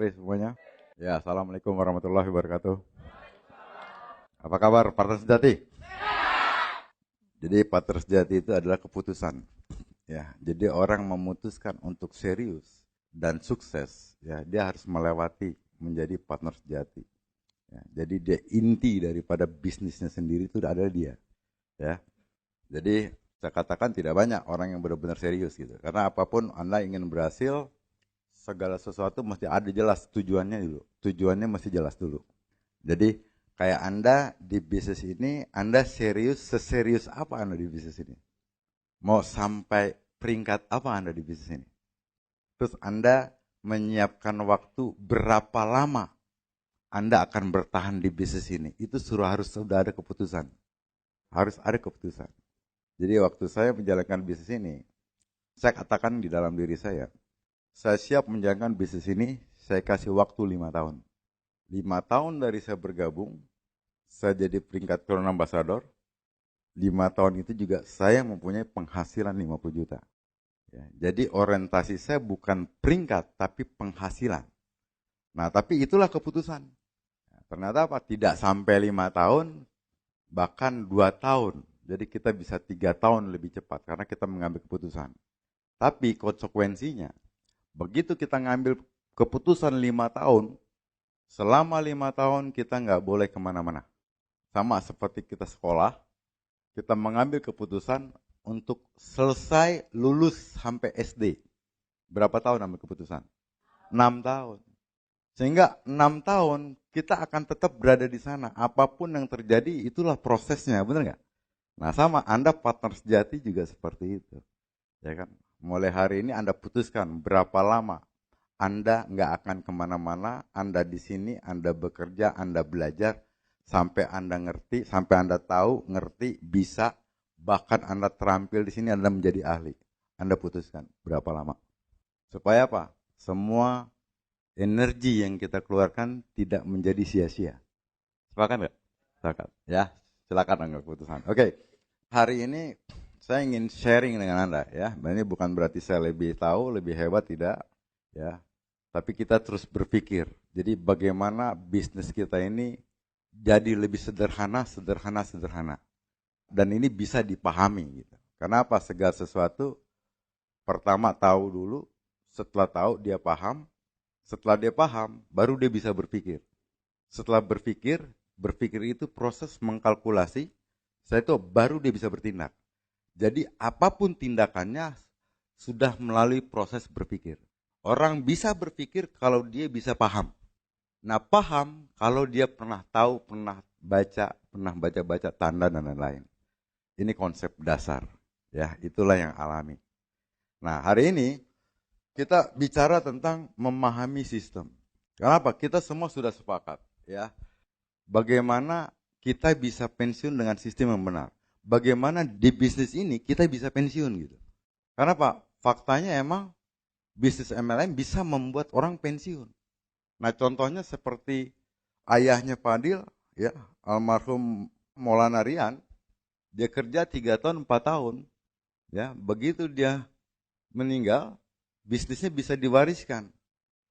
sore semuanya. Ya, Assalamualaikum warahmatullahi wabarakatuh. Apa kabar partner sejati? Jadi partner sejati itu adalah keputusan. Ya, jadi orang memutuskan untuk serius dan sukses, ya dia harus melewati menjadi partner sejati. Ya, jadi dia inti daripada bisnisnya sendiri itu adalah dia. Ya, jadi saya katakan tidak banyak orang yang benar-benar serius gitu. Karena apapun Anda ingin berhasil, segala sesuatu mesti ada jelas tujuannya dulu. Tujuannya mesti jelas dulu. Jadi kayak Anda di bisnis ini, Anda serius, seserius apa Anda di bisnis ini? Mau sampai peringkat apa Anda di bisnis ini? Terus Anda menyiapkan waktu berapa lama Anda akan bertahan di bisnis ini? Itu sudah ada keputusan. Harus ada keputusan. Jadi waktu saya menjalankan bisnis ini, saya katakan di dalam diri saya siap menjalankan bisnis ini, saya kasih waktu 5 tahun. 5 tahun dari saya bergabung, saya jadi peringkat Crown Ambassador. 5 tahun itu juga saya mempunyai penghasilan 50 juta. Ya, jadi orientasi saya bukan peringkat, tapi penghasilan. Nah, tapi itulah keputusan. Ternyata apa? Tidak sampai 5 tahun, bahkan 2 tahun. Jadi kita bisa 3 tahun lebih cepat, karena kita mengambil keputusan. Tapi konsekuensinya, begitu kita ngambil keputusan 5 tahun, selama 5 tahun kita nggak boleh kemana-mana. Sama seperti kita sekolah, kita mengambil keputusan untuk selesai lulus sampai SD. Berapa tahun ambil keputusan? 6 tahun. Sehingga 6 tahun kita akan tetap berada di sana. Apapun yang terjadi itulah prosesnya, benar nggak? Nah sama, Anda partner sejati juga seperti itu. Ya kan? Mulai hari ini Anda putuskan berapa lama Anda nggak akan kemana-mana, Anda di sini, Anda bekerja, Anda belajar, sampai Anda ngerti, sampai Anda tahu, ngerti, bisa, bahkan Anda terampil di sini, Anda menjadi ahli. Anda putuskan berapa lama. Supaya apa? Semua energi yang kita keluarkan tidak menjadi sia-sia. Sepakat nggak? Sepakat. Ya, silakan ambil keputusan. Oke, hari ini saya ingin sharing dengan Anda ya. Ini bukan berarti saya lebih tahu, lebih hebat, tidak. Ya, tapi kita terus berpikir. Jadi bagaimana bisnis kita ini jadi lebih sederhana, sederhana. Dan ini bisa dipahami gitu. Karena apa? Segala sesuatu pertama tahu dulu, setelah tahu dia paham, setelah dia paham baru dia bisa berpikir. Setelah berpikir itu proses mengkalkulasi, setelah itu baru dia bisa bertindak. Jadi apapun tindakannya sudah melalui proses berpikir. Orang bisa berpikir kalau dia bisa paham. Nah paham kalau dia pernah tahu, pernah baca tanda dan lain-lain. Ini konsep dasar. Ya, itulah yang alami. Nah hari ini kita bicara tentang memahami sistem. Kenapa? Kita semua sudah sepakat. Ya, bagaimana kita bisa pensiun dengan sistem yang benar. Bagaimana di bisnis ini kita bisa pensiun gitu. Karena Pak, faktanya emang bisnis MLM bisa membuat orang pensiun. Nah contohnya seperti ayahnya Fadil, ya almarhum Maulana Rian, dia kerja 3 tahun 4 tahun, ya begitu dia meninggal, bisnisnya bisa diwariskan.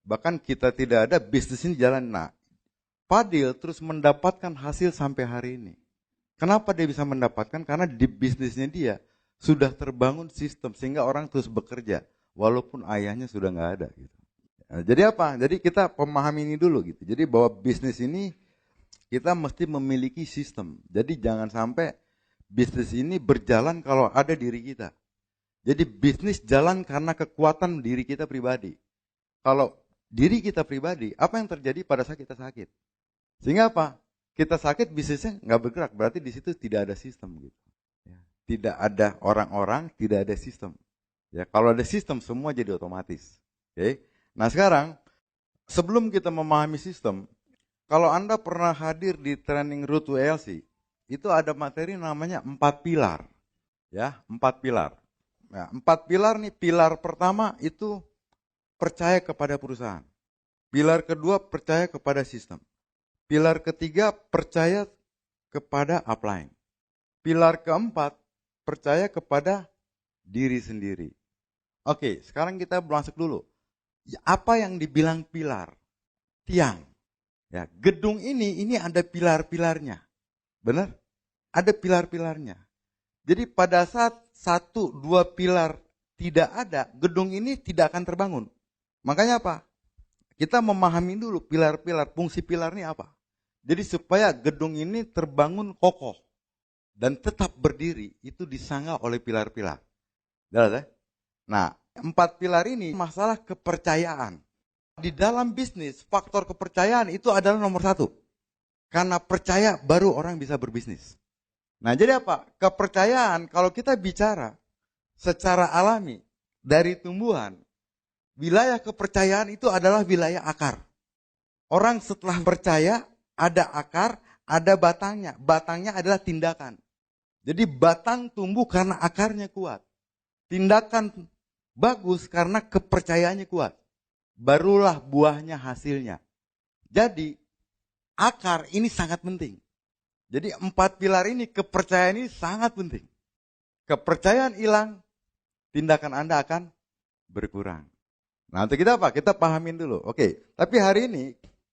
Bahkan kita tidak ada, bisnis ini jalan. Nah, Fadil terus mendapatkan hasil sampai hari ini. Kenapa dia bisa mendapatkan? Karena di bisnisnya dia sudah terbangun sistem sehingga orang terus bekerja walaupun ayahnya sudah nggak ada gitu. Nah, jadi apa? Jadi kita pemahami ini dulu gitu. Jadi bahwa bisnis ini kita mesti memiliki sistem. Jadi jangan sampai bisnis ini berjalan kalau ada diri kita. Jadi bisnis jalan karena kekuatan diri kita pribadi. Kalau diri kita pribadi, apa yang terjadi pada saat kita sakit? Sehingga apa? Kita sakit, bisnisnya nggak bergerak. Berarti di situ tidak ada sistem gitu. Ya. Tidak ada orang-orang, tidak ada sistem. Ya, kalau ada sistem semua jadi otomatis. Oke. Nah sekarang sebelum kita memahami sistem, kalau Anda pernah hadir di training Road to LC, itu ada materi namanya 4 pilar. Ya, 4 pilar. Nah, 4 pilar nih, pilar pertama itu percaya kepada perusahaan. Pilar kedua percaya kepada sistem. Pilar ketiga percaya kepada upline. Pilar keempat percaya kepada diri sendiri. Oke, sekarang kita masuk dulu. Apa yang dibilang pilar? tiang. Ya, gedung ini ada pilar-pilarnya. Benar? Ada pilar-pilarnya. Jadi pada saat 1-2 pilar tidak ada, gedung ini tidak akan terbangun. Makanya apa? Kita memahami dulu pilar-pilar, fungsi pilar ini apa. Jadi supaya gedung ini terbangun kokoh dan tetap berdiri, itu disangga oleh pilar-pilar. Jelas ya? Nah, 4 pilar ini masalah kepercayaan. Di dalam bisnis, faktor kepercayaan itu adalah nomor 1. Karena percaya baru orang bisa berbisnis. Nah, jadi apa? Kepercayaan, kalau kita bicara secara alami dari tumbuhan, wilayah kepercayaan itu adalah wilayah akar. Orang setelah percaya, ada akar, ada batangnya. Batangnya adalah tindakan. Jadi batang tumbuh karena akarnya kuat. Tindakan bagus karena kepercayaannya kuat. Barulah buahnya hasilnya. Jadi akar ini sangat penting. Jadi 4 pilar ini, kepercayaan ini sangat penting. Kepercayaan hilang, tindakan Anda akan berkurang. Nah, untuk kita apa? Kita pahamin dulu. Oke, tapi hari ini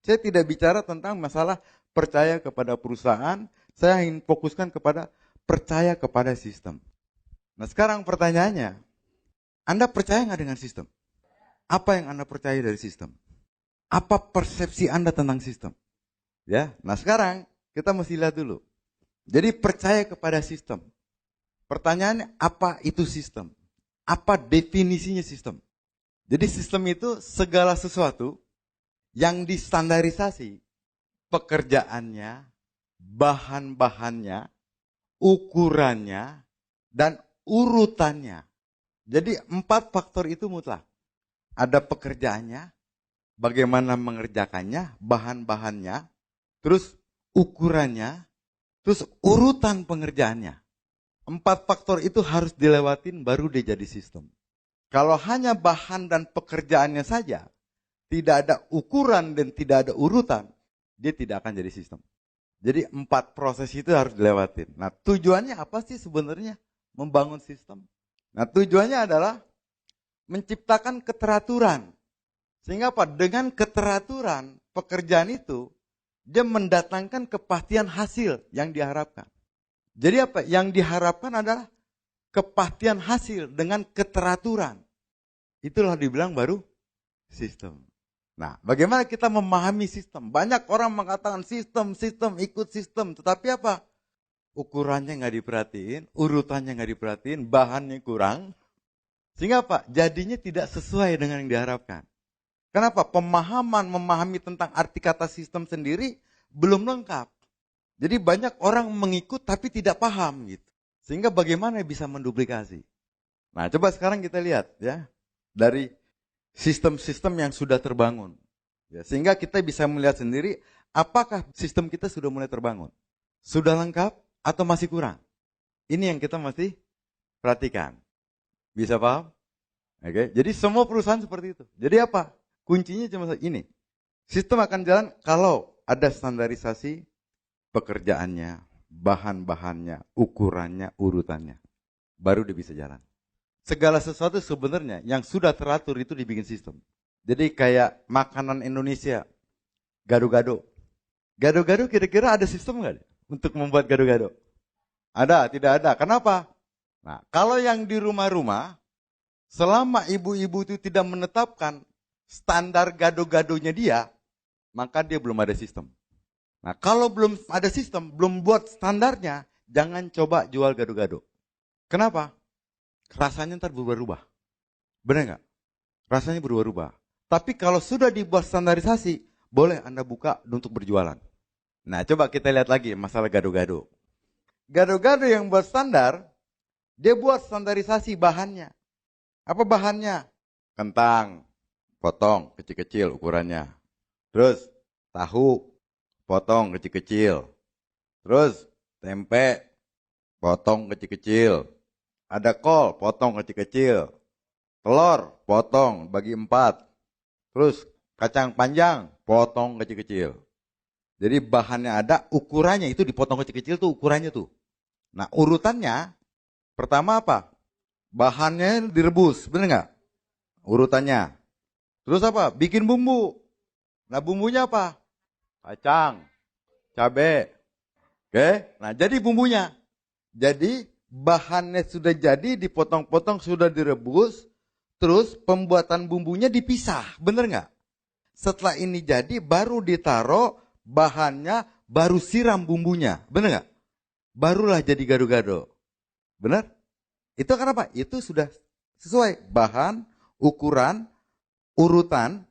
saya tidak bicara tentang masalah percaya kepada perusahaan. Saya ingin fokuskan kepada percaya kepada sistem. Nah, sekarang pertanyaannya, Anda percaya nggak dengan sistem? Apa yang Anda percaya dari sistem? Apa persepsi Anda tentang sistem? Ya, nah sekarang kita mesti lihat dulu. Jadi percaya kepada sistem. Pertanyaannya, apa itu sistem? Apa definisinya sistem? Jadi sistem itu segala sesuatu yang distandarisasi, pekerjaannya, bahan-bahannya, ukurannya, dan urutannya. Jadi 4 faktor itu mutlak. Ada pekerjaannya, bagaimana mengerjakannya, bahan-bahannya, terus ukurannya, terus urutan pengerjaannya. 4 faktor itu harus dilewatin baru dia jadi sistem. Kalau hanya bahan dan pekerjaannya saja, tidak ada ukuran dan tidak ada urutan, dia tidak akan jadi sistem. Jadi 4 proses itu harus dilewatin. Nah, tujuannya apa sih sebenarnya membangun sistem? Nah, tujuannya adalah menciptakan keteraturan. Sehingga apa? Dengan keteraturan pekerjaan itu, dia mendatangkan kepastian hasil yang diharapkan. Jadi apa? Yang diharapkan adalah kepastian hasil dengan keteraturan. Itulah dibilang baru sistem. Nah, bagaimana kita memahami sistem? Banyak orang mengatakan sistem, ikut sistem. Tetapi apa? Ukurannya nggak diperhatiin, urutannya nggak diperhatiin, bahannya kurang. Sehingga apa? Jadinya tidak sesuai dengan yang diharapkan. Kenapa? Memahami tentang arti kata sistem sendiri belum lengkap. Jadi banyak orang mengikut tapi tidak paham gitu. Sehingga bagaimana bisa menduplikasi? Nah, coba sekarang kita lihat ya dari sistem-sistem yang sudah terbangun. Ya, sehingga kita bisa melihat sendiri apakah sistem kita sudah mulai terbangun. Sudah lengkap atau masih kurang? Ini yang kita mesti perhatikan. Bisa paham? Oke, jadi semua perusahaan seperti itu. Jadi apa? Kuncinya cuma ini. Sistem akan jalan kalau ada standarisasi pekerjaannya, bahan-bahannya, ukurannya, urutannya. Baru dia bisa jalan. Segala sesuatu sebenarnya yang sudah teratur itu dibikin sistem. Jadi kayak makanan Indonesia, gado-gado. Gado-gado kira-kira ada sistem nggak untuk membuat gado-gado? Ada, tidak ada. Kenapa? Nah, kalau yang di rumah-rumah, selama ibu-ibu itu tidak menetapkan standar gado-gadonya dia, maka dia belum ada sistem. Nah, kalau belum ada sistem, belum buat standarnya, jangan coba jual gado-gado. Kenapa? Rasanya ntar berubah-ubah. Benar nggak? Rasanya berubah-ubah. Tapi kalau sudah dibuat standarisasi, boleh Anda buka untuk berjualan. Nah, coba kita lihat lagi masalah gado-gado. Gado-gado yang buat standar, dia buat standarisasi bahannya. Apa bahannya? Kentang, potong kecil-kecil ukurannya. Terus tahu, potong kecil-kecil. Terus tempe, potong kecil-kecil. Ada kol, potong kecil-kecil. Telur, potong bagi 4. Terus kacang panjang, potong kecil-kecil. Jadi bahannya ada, ukurannya itu dipotong kecil-kecil tuh ukurannya tuh. Nah, urutannya pertama apa? Bahannya direbus, bener nggak? Urutannya. Terus apa? Bikin bumbu. Nah bumbunya apa? Kacang, cabai. Oke, nah jadi bumbunya. Jadi bahannya sudah jadi, dipotong-potong, sudah direbus. Terus pembuatan bumbunya dipisah, bener nggak? Setelah ini jadi, baru ditaruh bahannya, baru siram bumbunya, bener nggak? Barulah jadi gado-gado, bener? Itu kenapa? Itu sudah sesuai bahan, ukuran, urutan,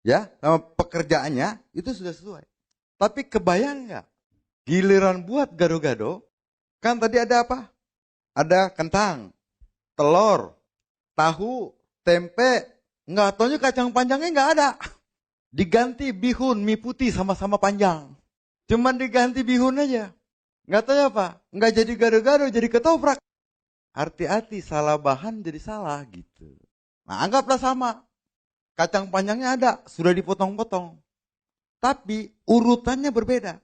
ya, sama pekerjaannya itu sudah sesuai. Tapi kebayang nggak? Giliran buat gado-gado, kan tadi ada apa? Ada kentang, telur, tahu, tempe, nggak taunya kacang panjangnya nggak ada. Diganti bihun, mie putih sama-sama panjang. Cuman diganti bihun aja. Nggak tahu apa? Nggak jadi gado-gado, jadi ketoprak. Hati-hati, salah bahan jadi salah gitu. Nah anggaplah sama. Kacang panjangnya ada, sudah dipotong-potong. Tapi urutannya berbeda.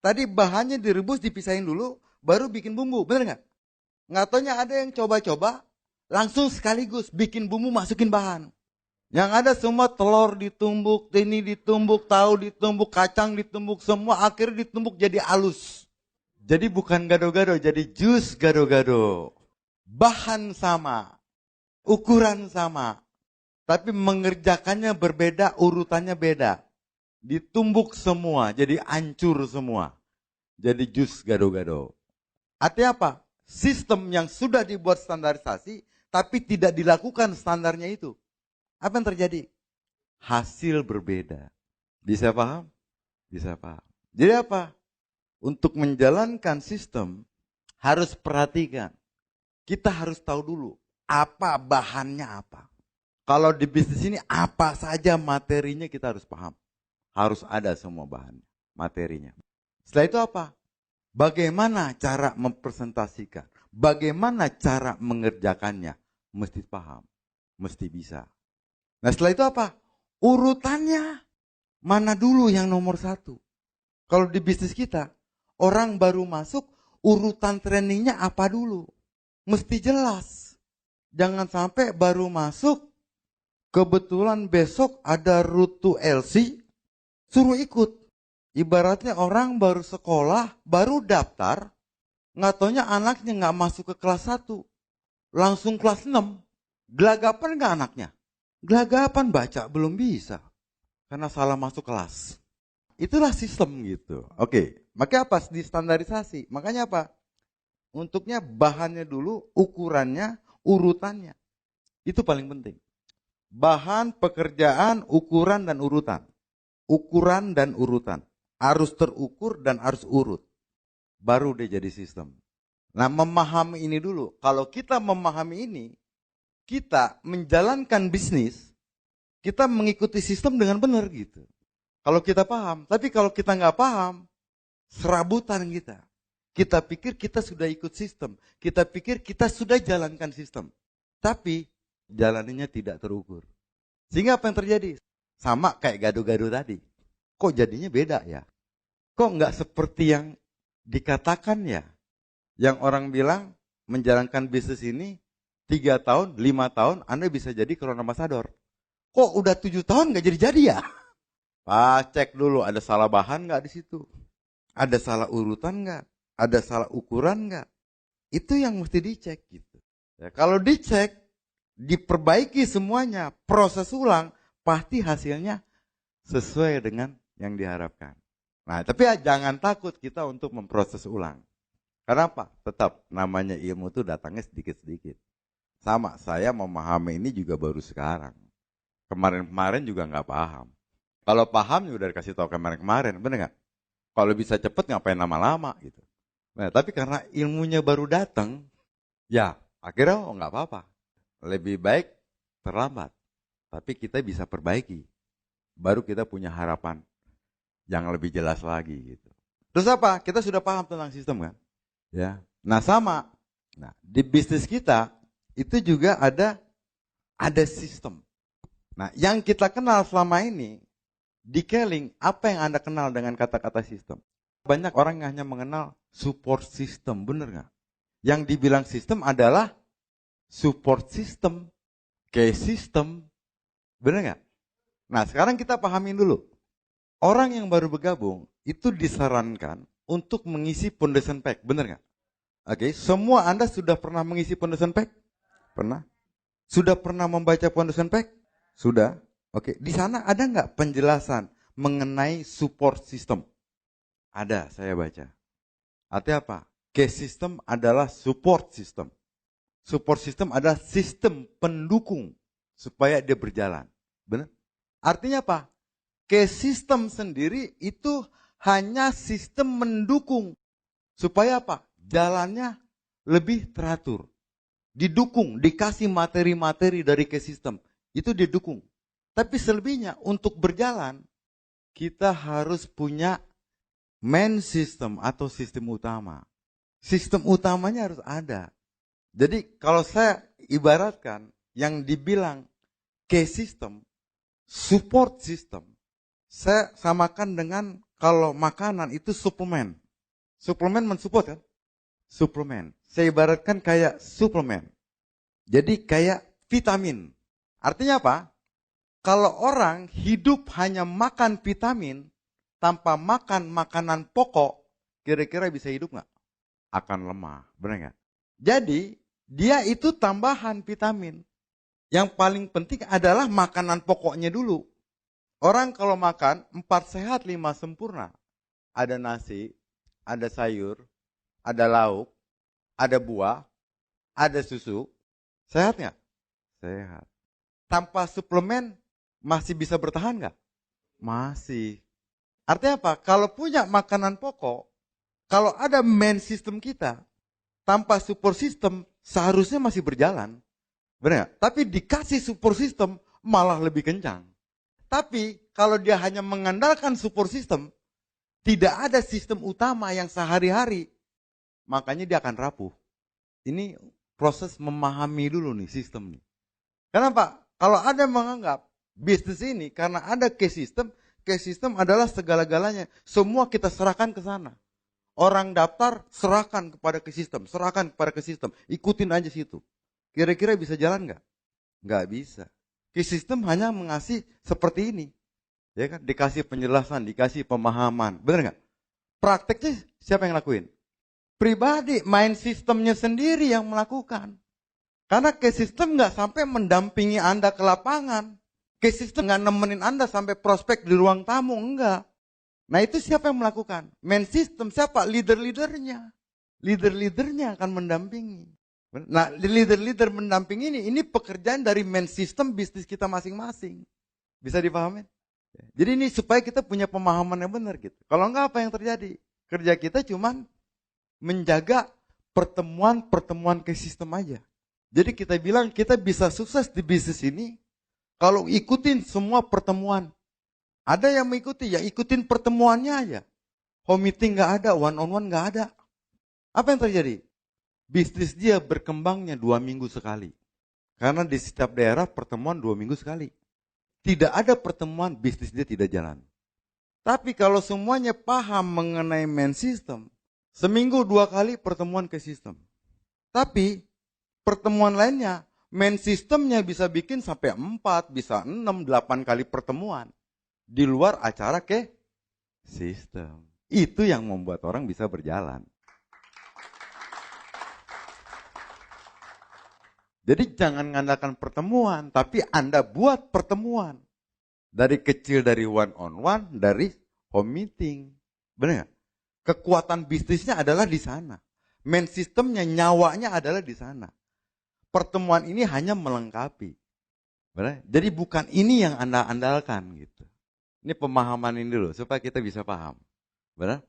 Tadi bahannya direbus, dipisahin dulu, baru bikin bumbu, bener nggak? Nggak taunya ada yang coba-coba, langsung sekaligus bikin bumbu, masukin bahan. Yang ada semua telur ditumbuk, ini ditumbuk, tahu ditumbuk, kacang ditumbuk, semua akhirnya ditumbuk jadi halus. Jadi bukan gado-gado, jadi jus gado-gado. Bahan sama, ukuran sama, tapi mengerjakannya berbeda, urutannya beda. Ditumbuk semua, jadi hancur semua. Jadi jus gado-gado. Artinya apa? Sistem yang sudah dibuat standarisasi, tapi tidak dilakukan standarnya itu. Apa yang terjadi? Hasil berbeda. Bisa paham? Bisa paham. Jadi apa? Untuk menjalankan sistem, harus perhatikan. Kita harus tahu dulu, apa bahannya apa. Kalau di bisnis ini, apa saja materinya kita harus paham. Harus ada semua bahannya, materinya. Setelah itu apa? Bagaimana cara mempresentasikan? Bagaimana cara mengerjakannya? Mesti paham, mesti bisa. Nah setelah itu apa? Urutannya mana dulu yang nomor satu? Kalau di bisnis kita, orang baru masuk, urutan trainingnya apa dulu? Mesti jelas. Jangan sampai baru masuk, kebetulan besok ada Rutu LC, suruh ikut. Ibaratnya orang baru sekolah, baru daftar, nggak taunya anaknya nggak masuk ke kelas 1, langsung kelas 6. Gelagapan nggak anaknya? Gelagapan baca belum bisa, karena salah masuk kelas. Itulah sistem gitu. Oke, makanya apa? Distandarisasi. Makanya apa? Untuknya bahannya dulu, ukurannya, urutannya. Itu paling penting. Bahan, pekerjaan, ukuran, dan urutan. Ukuran dan urutan. Harus terukur dan harus urut. Baru dia jadi sistem. Nah memahami ini dulu. Kalau kita memahami ini, kita menjalankan bisnis, kita mengikuti sistem dengan benar gitu. Kalau kita paham. Tapi kalau kita nggak paham, serabutan kita. Kita pikir kita sudah ikut sistem. Kita pikir kita sudah jalankan sistem. Tapi jalanannya tidak terukur. Sehingga apa yang terjadi? Sama kayak gado-gado tadi. Kok jadinya beda ya? Kok nggak seperti yang dikatakan ya? Yang orang bilang menjalankan bisnis ini 3 tahun, 5 tahun Anda bisa jadi crown ambassador. Kok udah 7 tahun nggak jadi-jadi ya? Pak, cek dulu ada salah bahan nggak di situ? Ada salah urutan nggak? Ada salah ukuran nggak? Itu yang mesti dicek gitu. Ya, kalau dicek, diperbaiki semuanya, proses ulang, pasti hasilnya sesuai dengan yang diharapkan. Nah, tapi ya, jangan takut kita untuk memproses ulang. Kenapa? Tetap namanya ilmu itu datangnya sedikit-sedikit. Sama, saya memahami ini juga baru sekarang. Kemarin-kemarin juga nggak paham. Kalau paham ya udah dikasih tahu kemarin-kemarin, bener nggak? Kalau bisa cepet ngapain lama-lama gitu. Nah, tapi karena ilmunya baru datang, ya akhirnya nggak apa-apa. Lebih baik terlambat, tapi kita bisa perbaiki. Baru kita punya harapan yang lebih jelas lagi gitu. Terus apa? Kita sudah paham tentang sistem kan? Ya. Nah sama. Nah di bisnis kita itu juga ada sistem. Nah yang kita kenal selama ini di Keling, apa yang Anda kenal dengan kata-kata sistem? Banyak orang yang hanya mengenal support system, bener nggak? Yang dibilang sistem adalah support system, case system, bener nggak? Nah sekarang kita pahamin dulu. Orang yang baru bergabung itu disarankan untuk mengisi foundation pack, benar nggak? Oke, semua Anda sudah pernah mengisi foundation pack? Pernah? Sudah pernah membaca foundation pack? Sudah. Oke, di sana ada nggak penjelasan mengenai support system? Ada, saya baca. Artinya apa? Case system adalah support system. Support system adalah sistem pendukung supaya dia berjalan. Benar? Artinya apa? Case system sendiri itu hanya sistem mendukung. Supaya apa? Jalannya lebih teratur. Didukung, dikasih materi-materi dari case system. Itu didukung. Tapi selebihnya untuk berjalan, kita harus punya main system atau sistem utama. Sistem utamanya harus ada. Jadi kalau saya ibaratkan yang dibilang case system, support system, saya samakan dengan kalau makanan itu suplemen. Suplemen mensupport kan? Suplemen. Saya ibaratkan kayak suplemen. Jadi kayak vitamin. Artinya apa? Kalau orang hidup hanya makan vitamin tanpa makan makanan pokok, kira-kira bisa hidup nggak? Akan lemah, benar nggak? Jadi dia itu tambahan vitamin. Yang paling penting adalah makanan pokoknya dulu. Orang kalau makan 4 sehat 5 sempurna. Ada nasi, ada sayur, ada lauk, ada buah, ada susu. Sehat nggak? Sehat. Tanpa suplemen masih bisa bertahan nggak? Masih. Artinya apa? Kalau punya makanan pokok, kalau ada main system kita, tanpa support system seharusnya masih berjalan. Benar nggak? Tapi dikasih support system malah lebih kencang. Tapi kalau dia hanya mengandalkan support system, tidak ada sistem utama yang sehari-hari, makanya dia akan rapuh. Ini proses memahami dulu nih sistem nih. Kenapa? Kalau ada yang menganggap bisnis ini karena ada case system adalah segala-galanya. Semua kita serahkan ke sana. Orang daftar, serahkan kepada case system, ikutin aja situ. Kira-kira bisa jalan nggak? Nggak bisa. Case system hanya mengasih seperti ini. Ya kan? Dikasih penjelasan, dikasih pemahaman. Benar nggak? Prakteknya siapa yang lakuin? Pribadi, main sistemnya sendiri yang melakukan. Karena case system nggak sampai mendampingi Anda ke lapangan. Case system nggak nemenin Anda sampai prospek di ruang tamu, enggak. Nah itu siapa yang melakukan? Main system siapa? Leader-leadernya. Leader-leadernya akan mendampingi. Nah leader-leader mendampingi ini pekerjaan dari main system bisnis kita masing-masing. Bisa dipahami? Jadi ini supaya kita punya pemahaman yang benar gitu. Kalau enggak apa yang terjadi? Kerja kita cuman menjaga pertemuan-pertemuan case system aja. Jadi kita bilang kita bisa sukses di bisnis ini kalau ikutin semua pertemuan. Ada yang mengikuti, ya ikutin pertemuannya aja. Home meeting nggak ada, one on one nggak ada. Apa yang terjadi? Bisnis dia berkembangnya 2 minggu sekali. Karena di setiap daerah pertemuan 2 minggu sekali. Tidak ada pertemuan bisnis dia tidak jalan. Tapi kalau semuanya paham mengenai main system, seminggu 2 kali pertemuan ke sistem. Tapi pertemuan lainnya, main systemnya bisa bikin sampai 4, bisa 6, 8 kali pertemuan. Di luar acara ke sistem. Itu yang membuat orang bisa berjalan. Jadi jangan mengandalkan pertemuan, tapi Anda buat pertemuan. Dari kecil, dari one on one, dari home meeting. Benar nggak? Kekuatan bisnisnya adalah di sana. Main sistemnya, nyawanya adalah di sana. Pertemuan ini hanya melengkapi. Benar? Jadi bukan ini yang Anda andalkan gitu. Ini pemahaman ini dulu supaya kita bisa paham. Benar?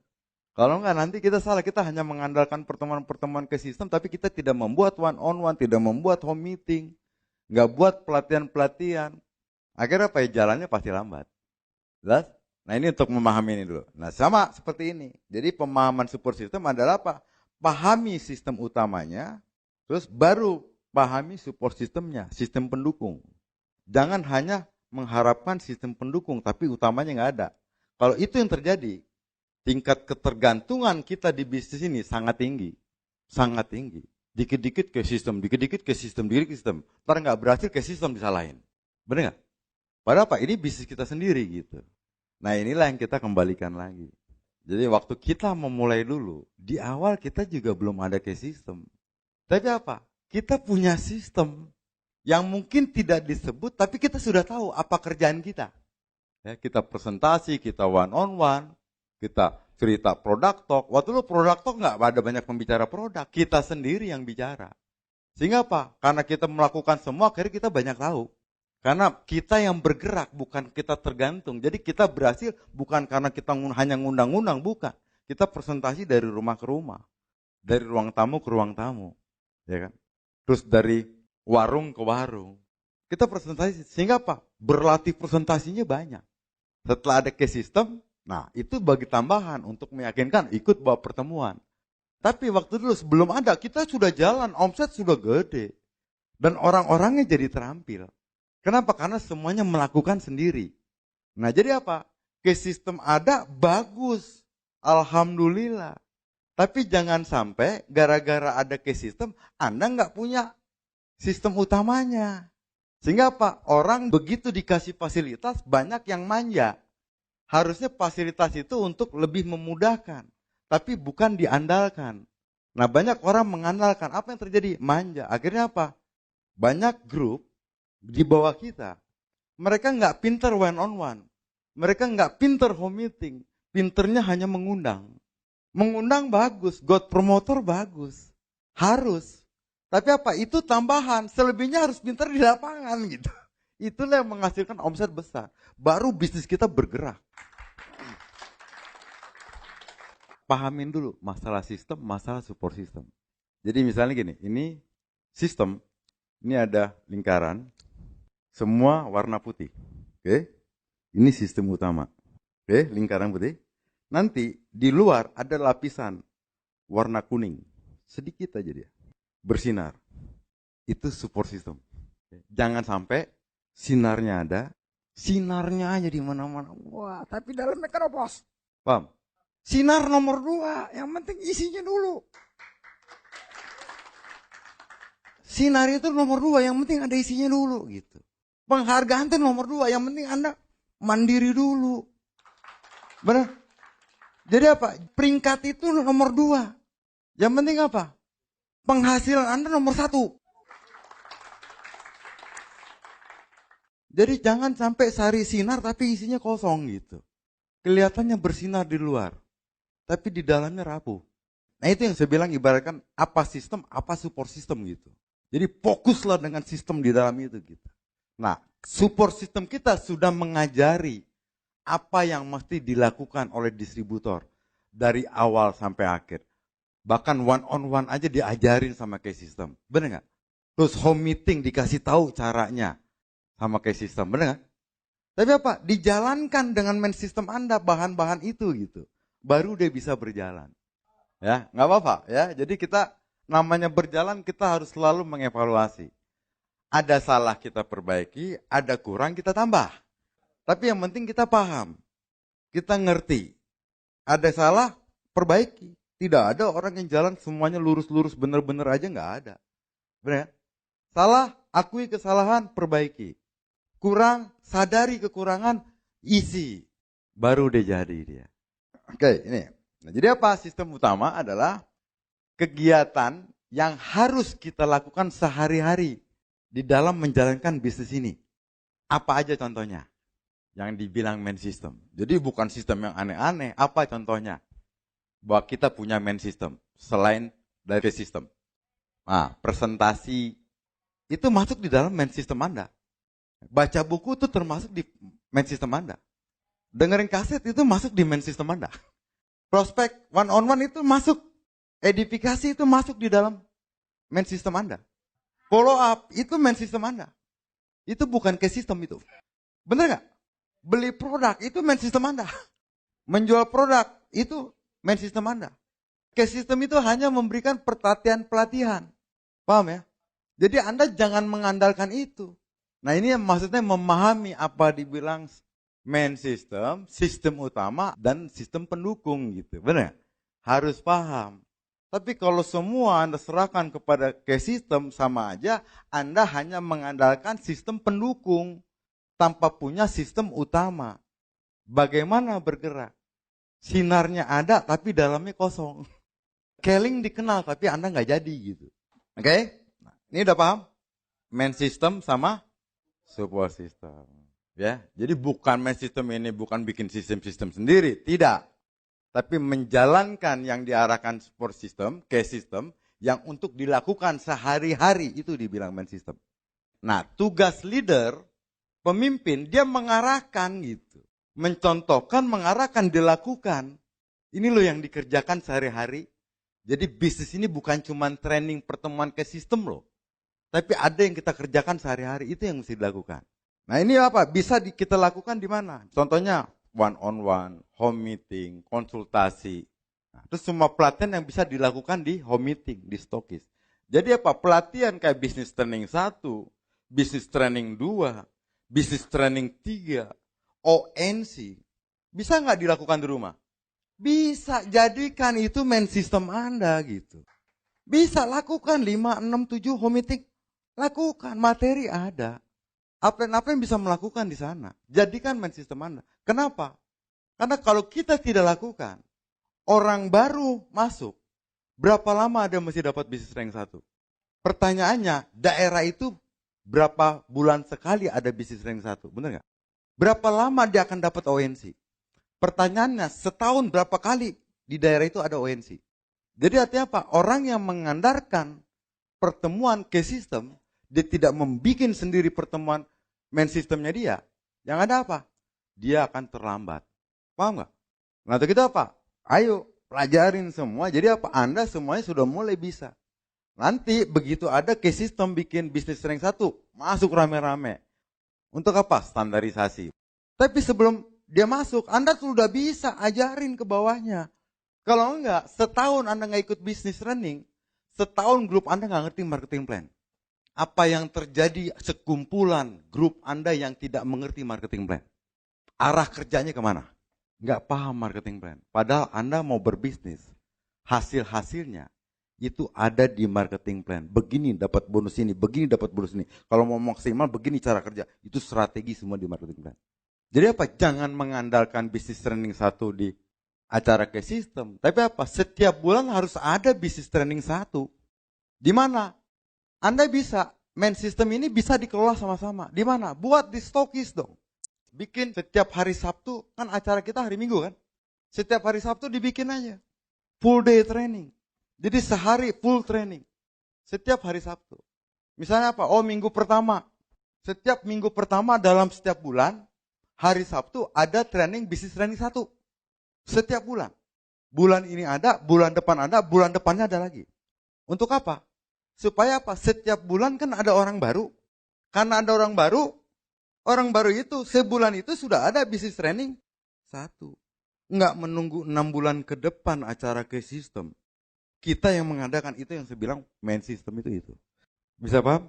Kalau enggak nanti kita salah, kita hanya mengandalkan pertemuan-pertemuan ke sistem tapi kita tidak membuat one on one, tidak membuat home meeting, enggak buat pelatihan-pelatihan. Akhirnya apa ya, jalannya pasti lambat. Jelas? Nah ini untuk memahami ini dulu. Nah sama seperti ini. Jadi pemahaman support system adalah apa? Pahami sistem utamanya, terus baru pahami support systemnya, sistem pendukung. Jangan hanya mengharapkan sistem pendukung, tapi utamanya nggak ada. Kalau itu yang terjadi, tingkat ketergantungan kita di bisnis ini sangat tinggi. Sangat tinggi. Dikit-dikit ke sistem, dikit-dikit ke sistem, dikit-dikit ke sistem. Ntar nggak berhasil ke sistem disalahin. Benar nggak? Padahal apa? Ini bisnis kita sendiri gitu. Nah inilah yang kita kembalikan lagi. Jadi waktu kita memulai dulu, di awal kita juga belum ada case system. Tapi apa? Kita punya sistem yang mungkin tidak disebut, tapi kita sudah tahu apa kerjaan kita. Ya, kita presentasi, kita one on one, kita cerita product talk. Waktu lu product talk nggak ada banyak pembicara produk, kita sendiri yang bicara. Sehingga apa? Karena kita melakukan semua, akhirnya kita banyak tahu. Karena kita yang bergerak, bukan kita tergantung. Jadi kita berhasil bukan karena kita hanya ngundang-ngundang, bukan. Kita presentasi dari rumah ke rumah. Dari ruang tamu ke ruang tamu. Ya kan? Terus dari warung ke warung. Kita presentasi, sehingga apa? Berlatih presentasinya banyak. Setelah ada case system, nah itu bagi tambahan untuk meyakinkan ikut bawa pertemuan. Tapi waktu dulu sebelum ada, kita sudah jalan, omset sudah gede. Dan orang-orangnya jadi terampil. Kenapa? Karena semuanya melakukan sendiri. Nah jadi apa? Case system ada, bagus. Alhamdulillah. Tapi jangan sampai gara-gara ada case system, Anda nggak punya sistem utamanya. Sehingga apa? Orang begitu dikasih fasilitas, banyak yang manja. Harusnya fasilitas itu untuk lebih memudahkan. Tapi bukan diandalkan. Nah banyak orang mengandalkan. Apa yang terjadi? Manja. Akhirnya apa? Banyak grup di bawah kita, mereka nggak pinter one on one, mereka nggak pinter home meeting, pinternya hanya mengundang. Mengundang bagus, God promoter bagus, harus. Tapi apa? Itu tambahan, selebihnya harus pinter di lapangan gitu. Itulah yang menghasilkan omset besar. Baru bisnis kita bergerak. Pahamin dulu masalah sistem, masalah support system. Jadi misalnya gini, ini sistem, ini ada lingkaran. Semua warna putih. Oke. Ini sistem utama. Oke, lingkaran putih. Nanti di luar ada lapisan warna kuning. Sedikit aja dia. Bersinar. Itu support system. Jangan sampai sinarnya ada, sinarnya aja di mana-mana. Wah, tapi dalamnya keropos. Paham? Sinar nomor 2, yang penting isinya dulu. Sinar itu nomor 2, yang penting ada isinya dulu gitu. Penghargaan itu nomor 2, yang penting Anda mandiri dulu. Benar? Jadi apa? Peringkat itu nomor 2. Yang penting apa? Penghasilan Anda nomor 1. Jadi jangan sampai sehari sinar tapi isinya kosong gitu. Kelihatannya bersinar di luar, tapi di dalamnya rapuh. Nah itu yang saya bilang ibaratkan apa sistem, apa support system gitu. Jadi fokuslah dengan sistem di dalam itu gitu. Nah, support system kita sudah mengajari apa yang mesti dilakukan oleh distributor dari awal sampai akhir. Bahkan one on one aja diajarin sama case system. Benar nggak? Terus home meeting dikasih tahu caranya sama case system. Benar nggak? Tapi apa? Dijalankan dengan main system Anda, bahan-bahan itu gitu. Baru dia bisa berjalan. Ya, nggak apa-apa ya. Jadi kita namanya berjalan kita harus selalu mengevaluasi. Ada salah kita perbaiki, ada kurang kita tambah. Tapi yang penting kita paham, kita ngerti. Ada salah, perbaiki. Tidak ada orang yang jalan semuanya lurus-lurus bener-bener aja nggak ada. Benar? Salah, akui kesalahan, perbaiki. Kurang, sadari kekurangan, isi. Baru dia jadi dia. Oke, ini. Nah, jadi apa? Sistem utama adalah kegiatan yang harus kita lakukan sehari-hari di dalam menjalankan bisnis ini. Apa aja contohnya? Yang dibilang main system. Jadi bukan sistem yang aneh-aneh. Apa contohnya? Bahwa kita punya main system. Selain dari sistem. Nah, presentasi itu masuk di dalam main system Anda. Baca buku itu termasuk di main system Anda. Dengerin kaset itu masuk di main system Anda. Prospek one on one itu masuk. Edifikasi itu masuk di dalam main system Anda. Follow up itu main system Anda. Itu bukan case system itu. Bener gak? Beli produk itu main system Anda. Menjual produk itu main system Anda. Case system itu hanya memberikan pelatihan. Paham ya? Jadi Anda jangan mengandalkan itu. Nah ini maksudnya memahami apa dibilang main system, sistem utama, dan sistem pendukung gitu. Benar? Harus paham. Tapi kalau semua Anda serahkan kepada case system, sama aja Anda hanya mengandalkan sistem pendukung tanpa punya sistem utama. Bagaimana bergerak? Sinarnya ada tapi dalamnya kosong. Keling dikenal tapi Anda nggak jadi gitu. Oke? Nah, ini udah paham? Main system sama support system. Ya, jadi bukan main system ini bukan bikin sistem-sistem sendiri, tidak. Tapi menjalankan yang diarahkan support system, case system, yang untuk dilakukan sehari-hari itu dibilang main system. Nah, tugas leader, pemimpin, dia mengarahkan gitu. Mencontohkan, mengarahkan, dilakukan. Ini loh yang dikerjakan sehari-hari. Jadi bisnis ini bukan cuma training pertemuan ke sistem loh. Tapi ada yang kita kerjakan sehari-hari, itu yang mesti dilakukan. Nah ini apa? Bisa kita lakukan di mana? Contohnya one on one, home meeting, konsultasi. Nah, terus semua pelatihan yang bisa dilakukan di home meeting, di Stokis. Jadi apa? Pelatihan kayak business training 1, business training 2, business training 3, ONC. Bisa nggak dilakukan di rumah? Bisa, jadikan itu main system Anda gitu. Bisa lakukan 5, 6, 7 home meeting. Lakukan, materi ada. Apa yang bisa melakukan di sana? Jadikan main system Anda. Kenapa? Karena kalau kita tidak lakukan, orang baru masuk, berapa lama dia mesti dapat business rank 1? Pertanyaannya, daerah itu berapa bulan sekali ada business rank 1? Benar nggak? Berapa lama dia akan dapat ONC? Pertanyaannya, setahun berapa kali di daerah itu ada ONC? Jadi artinya apa? Orang yang mengandalkan pertemuan ke sistem, dia tidak membuat sendiri pertemuan main sistemnya dia. Yang ada apa? Dia akan terlambat. Paham nggak? Nah itu kita apa? Ayo pelajarin semua. Jadi apa? Anda semuanya sudah mulai bisa. Nanti begitu ada ke sistem bikin bisnis rank 1, masuk rame-rame. Untuk apa? Standarisasi. Tapi sebelum dia masuk, Anda sudah bisa ajarin ke bawahnya. Kalau enggak, setahun Anda nggak ikut bisnis running, setahun grup Anda nggak ngerti marketing plan. Apa yang terjadi sekumpulan grup Anda yang tidak mengerti marketing plan? Arah kerjanya kemana? Nggak paham marketing plan. Padahal Anda mau berbisnis. Hasil-hasilnya itu ada di marketing plan. Begini dapat bonus ini, begini dapat bonus ini. Kalau mau maksimal, begini cara kerja. Itu strategi semua di marketing plan. Jadi apa? Jangan mengandalkan bisnis training 1 di acara ke sistem. Tapi apa? Setiap bulan harus ada bisnis training 1. Di mana? Anda bisa, main system ini bisa dikelola sama-sama. Di mana? Buat di Stokis dong. Bikin setiap hari Sabtu, kan acara kita hari Minggu kan? Setiap hari Sabtu dibikin aja. Full day training. Jadi sehari full training. Setiap hari Sabtu. Misalnya apa? Oh minggu pertama. Setiap minggu pertama dalam setiap bulan, hari Sabtu ada training bisnis training 1. Setiap bulan. Bulan ini ada, bulan depan ada, bulan depannya ada lagi. Untuk apa? Supaya apa? Setiap bulan kan ada orang baru. Karena ada orang baru itu sebulan itu sudah ada bisnis training 1. Enggak menunggu 6 bulan ke depan acara ke sistem. Kita yang mengadakan itu yang saya bilang main system itu. Bisa paham?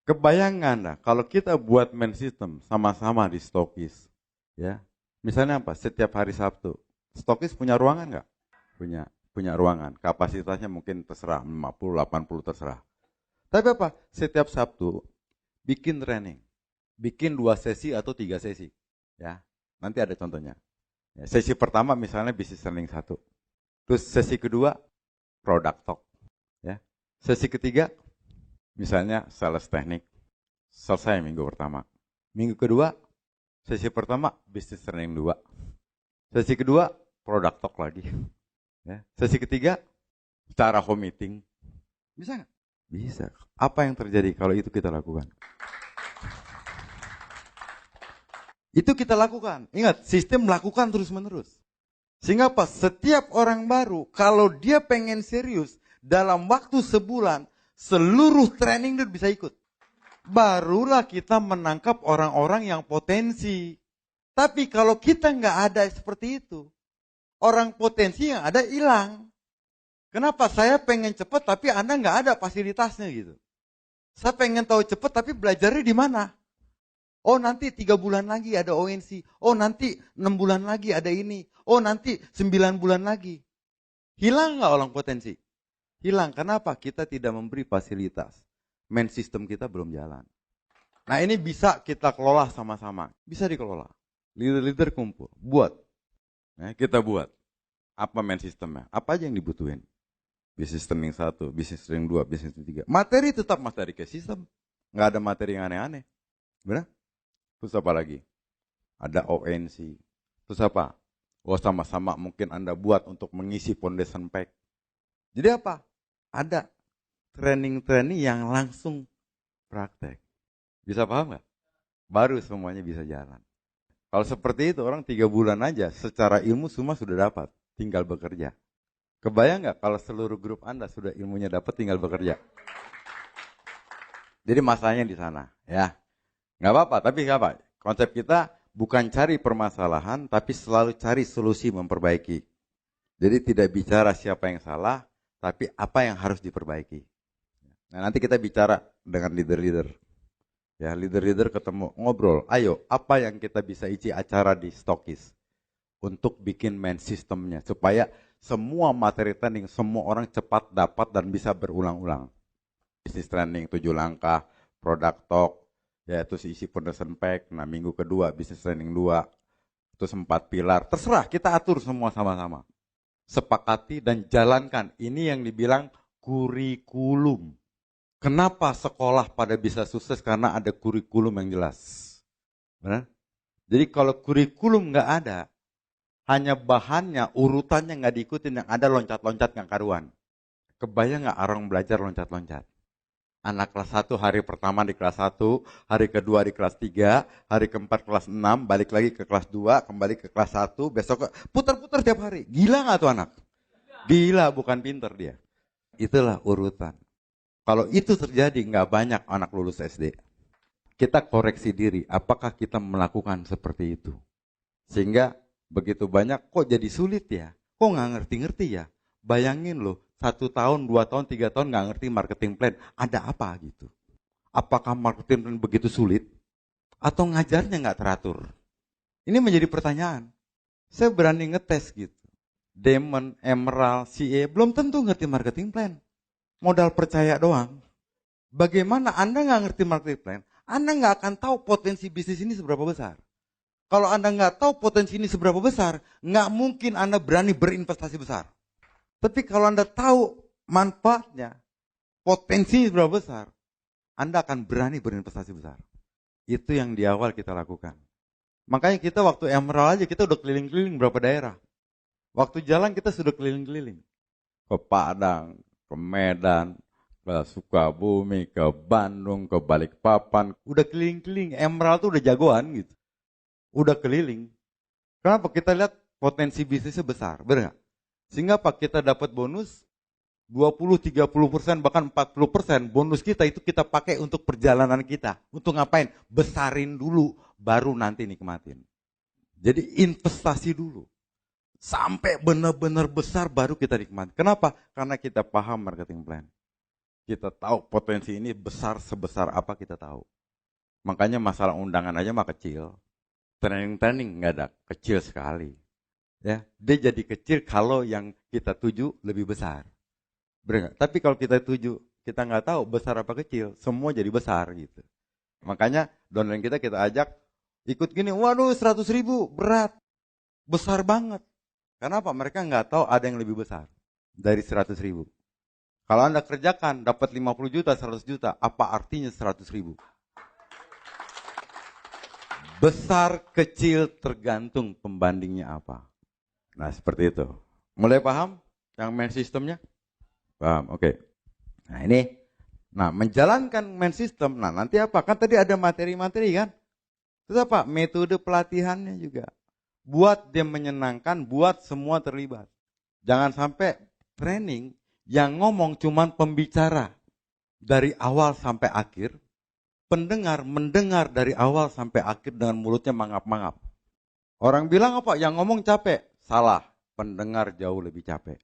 Kebayang Anda kalau kita buat main system sama-sama di Stokis. Ya. Misalnya apa? Setiap hari Sabtu. Stokis punya ruangan enggak? Punya ruangan. Kapasitasnya mungkin terserah, 50, 80 terserah. Tapi apa? Setiap Sabtu bikin training. Bikin 2 sesi atau 3 sesi. Ya. Nanti ada contohnya. Ya, sesi pertama misalnya bisnis training 1. Terus sesi kedua product talk. Ya. Sesi ketiga misalnya sales teknik. Selesai minggu pertama. Minggu kedua sesi pertama bisnis training 2. Sesi kedua product talk lagi. Ya. Sesi ketiga, cara home meeting. Bisa nggak? Bisa. Apa yang terjadi kalau itu kita lakukan? Itu kita lakukan. Ingat, sistem melakukan terus-menerus. Sehingga apa? Setiap orang baru, kalau dia pengen serius, dalam waktu sebulan, seluruh training dia bisa ikut. Barulah kita menangkap orang-orang yang potensi. Tapi kalau kita nggak ada seperti itu, orang potensi yang ada hilang. Kenapa? Saya pengen cepat tapi Anda nggak ada fasilitasnya gitu. Saya pengen tahu cepat tapi belajarnya di mana? Oh nanti 3 bulan lagi ada ONC. Oh nanti 6 bulan lagi ada ini. Oh nanti 9 bulan lagi. Hilang nggak orang potensi? Hilang. Kenapa? Kita tidak memberi fasilitas. Main system kita belum jalan. Nah ini bisa kita kelola sama-sama. Bisa dikelola. Leader-leader kumpul, buat. Kita buat. Apa main sistemnya? Apa aja yang dibutuhin? Bisnis streaming 1, bisnis streaming 2, bisnis streaming 3. Materi tetap materi ke sistem. Nggak ada materi yang aneh-aneh. Benar? Terus apa lagi? Ada ONC. Terus apa? Sama-sama mungkin Anda buat untuk mengisi foundation pack. Jadi apa? Ada training-training yang langsung praktek. Bisa paham nggak? Baru semuanya bisa jalan. Kalau seperti itu orang 3 bulan aja secara ilmu semua sudah dapat, tinggal bekerja. Kebayang nggak kalau seluruh grup Anda sudah ilmunya dapat, tinggal bekerja? Jadi masalahnya di sana, ya. Nggak apa-apa, tapi nggak apa. Konsep kita bukan cari permasalahan, tapi selalu cari solusi memperbaiki. Jadi tidak bicara siapa yang salah, tapi apa yang harus diperbaiki. Nah, nanti kita bicara dengan leader-leader. Ya, leader-leader ketemu, ngobrol. Ayo, apa yang kita bisa isi acara di Stokis untuk bikin main sistemnya supaya semua materi training semua orang cepat dapat dan bisa berulang-ulang. Bisnis training 7 langkah, product talk, ya terus isi foundation pack. Nah, minggu kedua bisnis training 2, terus 4 pilar. Terserah, kita atur semua sama-sama. Sepakati dan jalankan. Ini yang dibilang kurikulum. Kenapa sekolah pada bisa sukses? Karena ada kurikulum yang jelas. Benar? Jadi kalau kurikulum nggak ada, hanya bahannya, urutannya nggak diikutin, yang ada loncat-loncat nggak karuan. Kebayang nggak orang belajar loncat-loncat? Anak kelas 1 hari pertama di kelas 1, hari kedua di kelas 3, hari keempat kelas 6, balik lagi ke kelas 2, kembali ke kelas 1, besok putar-putar tiap hari. Gila nggak tuh anak? Gila, bukan pinter dia. Itulah urutan. Kalau itu terjadi, nggak banyak anak lulus SD. Kita koreksi diri, apakah kita melakukan seperti itu? Sehingga begitu banyak, kok jadi sulit ya? Kok nggak ngerti-ngerti ya? Bayangin loh, 1 tahun, 2 tahun, 3 tahun nggak ngerti marketing plan. Ada apa gitu? Apakah marketing plan begitu sulit? Atau ngajarnya nggak teratur? Ini menjadi pertanyaan. Saya berani ngetes gitu. Demon, Emerald, CA, belum tentu ngerti marketing plan. Modal percaya doang. Bagaimana Anda nggak ngerti marketing plan, Anda nggak akan tahu potensi bisnis ini seberapa besar. Kalau Anda nggak tahu potensi ini seberapa besar, nggak mungkin Anda berani berinvestasi besar. Tapi kalau Anda tahu manfaatnya, potensi seberapa besar, Anda akan berani berinvestasi besar. Itu yang di awal kita lakukan. Makanya kita waktu Emerald aja kita udah keliling-keliling berapa daerah. Waktu jalan kita sudah keliling-keliling. Ke Padang, ke Medan, ke Sukabumi, ke Bandung, ke Balikpapan. Udah keliling-keliling. Emerald tuh udah jagoan gitu. Udah keliling. Kenapa? Kita lihat potensi bisnisnya besar. Benar gak? Sehingga apa? Kita dapat bonus 20, 30%, bahkan 40% bonus kita itu kita pakai untuk perjalanan kita. Untuk ngapain? Besarin dulu, baru nanti nikmatin. Jadi investasi dulu. Sampai benar-benar besar baru kita nikmati. Kenapa? Karena kita paham marketing plan. Kita tahu potensi ini besar sebesar apa kita tahu. Makanya masalah undangan aja mah kecil. Training nggak ada, kecil sekali. Ya, dia jadi kecil kalau yang kita tuju lebih besar. Benar? Tapi kalau kita tuju, kita nggak tahu besar apa kecil, semua jadi besar gitu. Makanya downline kita ajak ikut gini, waduh 100.000 berat, besar banget. Kenapa? Mereka nggak tahu ada yang lebih besar dari 100.000. Kalau Anda kerjakan dapat 50 juta, 100 juta, apa artinya 100.000? Besar, kecil, tergantung pembandingnya apa. Nah, seperti itu. Mulai paham yang main sistemnya? Paham, oke. Nah, ini. Nah, menjalankan main sistem. Nah, nanti apa? Kan tadi ada materi-materi kan? Terus apa? Metode pelatihannya juga. Buat dia menyenangkan, buat semua terlibat. Jangan sampai training yang ngomong cuman pembicara dari awal sampai akhir, pendengar mendengar dari awal sampai akhir dengan mulutnya mangap-mangap. Orang bilang apa? Yang ngomong capek. Salah, pendengar jauh lebih capek.